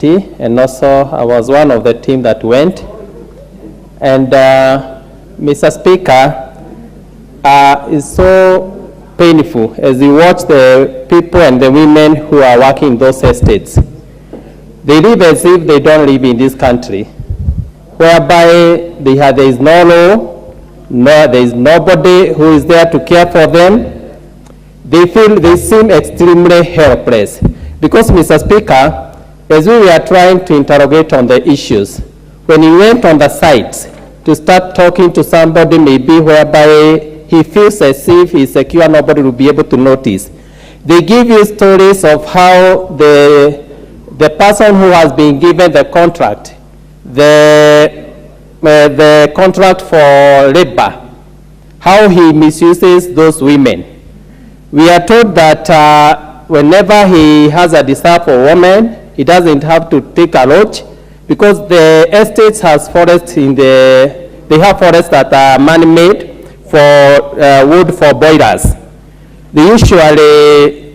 and also I was one of the team that went. And Mr. Speaker, it's so painful as you watch the people and the women who are working in those estates. They live as if they don't live in this country, whereby there is no law, there is nobody who is there to care for them. They seem extremely helpless. Because, Mr. Speaker, as we were trying to interrogate on the issues, when he went on the sites to start talking to somebody maybe whereby he feels as if he's secure, nobody will be able to notice. They give you stories of how the person who has been given the contract, the contract for labor, how he misuses those women. We are told that whenever he has a desire for a woman, he doesn't have to take a lodge because the estates has forests they have forests that are man-made for wood for boilers. They usually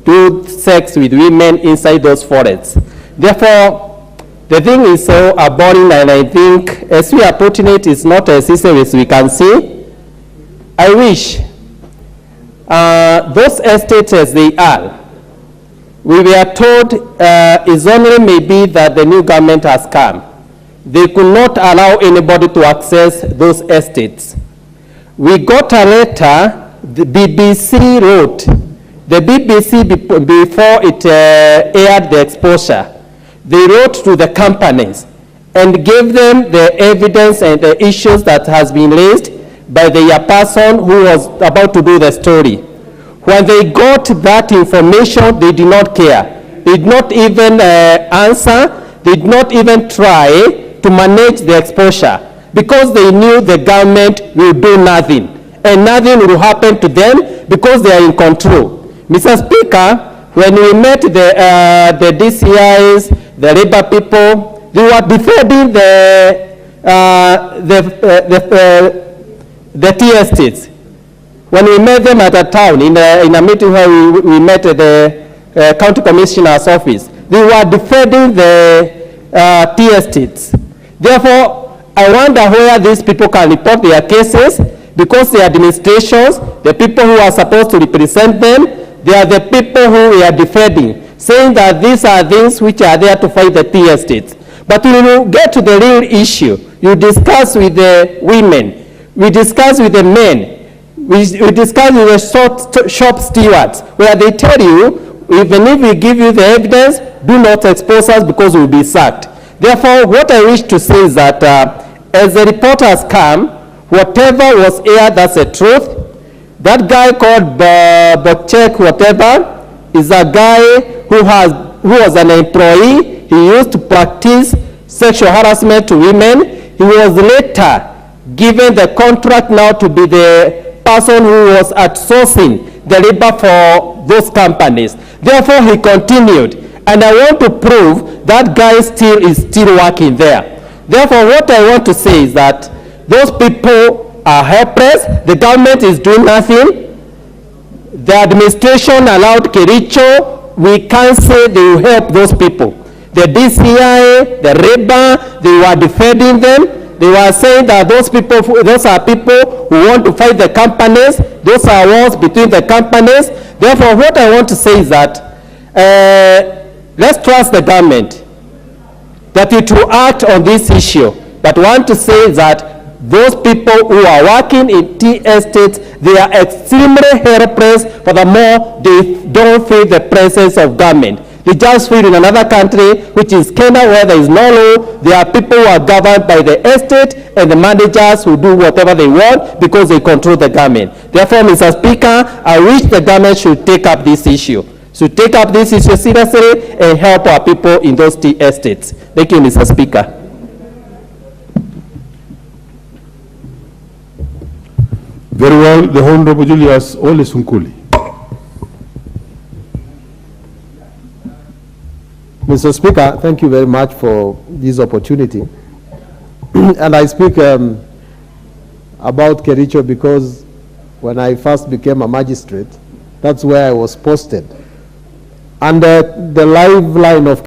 do sex with women inside those forests. Therefore, the thing is so abhorrent, and I think as we are putting it, it's not as easy as we can see. I wish those estates as they are, we were told it's only maybe that the new government has come. They could not allow anybody to access those estates. We got a letter, the BBC wrote, the BBC before it aired the exposure, they wrote to the companies and gave them the evidence and the issues that has been raised by the person who was about to do the story. When they got that information, they did not care. They did not even answer. They did not even try to manage the exposure because they knew the government will do nothing and nothing will happen to them because they are in control. Mr. Speaker, when we met the DCIs, the labor people, they were defending the tea estates. When we met them at a town, in a meeting where we met at the county commissioner's office, they were defending the tea estates. Therefore, I wonder where these people can report their cases, because the administrations, the people who are supposed to represent them, they are the people who we are defending, saying that these are things which are there to fight the tea estates. But when you get to the real issue, you discuss with the women, we discuss with the men, we discuss with the shop stewards, where they tell you, even if we give you the evidence, do not expose us because we will be sacked. Therefore, what I wish to say is that as the reporters come, whatever was aired, that's the truth. That guy called Botchek, whatever, is a guy who was an employee. He used to practice sexual harassment to women. He was later given the contract now to be the person who was outsourcing the labor for those companies. Therefore, he continued. And I want to prove that guy is still working there. Therefore, what I want to say is that those people are helpless. The government is doing nothing. The administration allowed KERICHO. We can't say they will help those people. The DCI, the labor, they were defending them. They were saying that those are people who want to fight the companies. Those are wars between the companies. Therefore, what I want to say is that let's trust the government that it will act on this issue. But I want to say that those people who are working in tea estates, they are extremely helpless. Furthermore, they don't feel the presence of government. They just feel in another country, which is Kenya, where there is no law. There are people who are governed by the estate and the managers who do whatever they want because they control the government. Therefore, Mr. Speaker, I wish the government should take up this issue. Should take up this issue seriously and help our people in those tea estates. Thank you, Mr. Speaker. Very well, the Honorable Julius Ole Sunkuli. Mr. Speaker, thank you very much for this opportunity. And I speak about KERICHO because when I first became a magistrate, that's where I was posted. And the live line of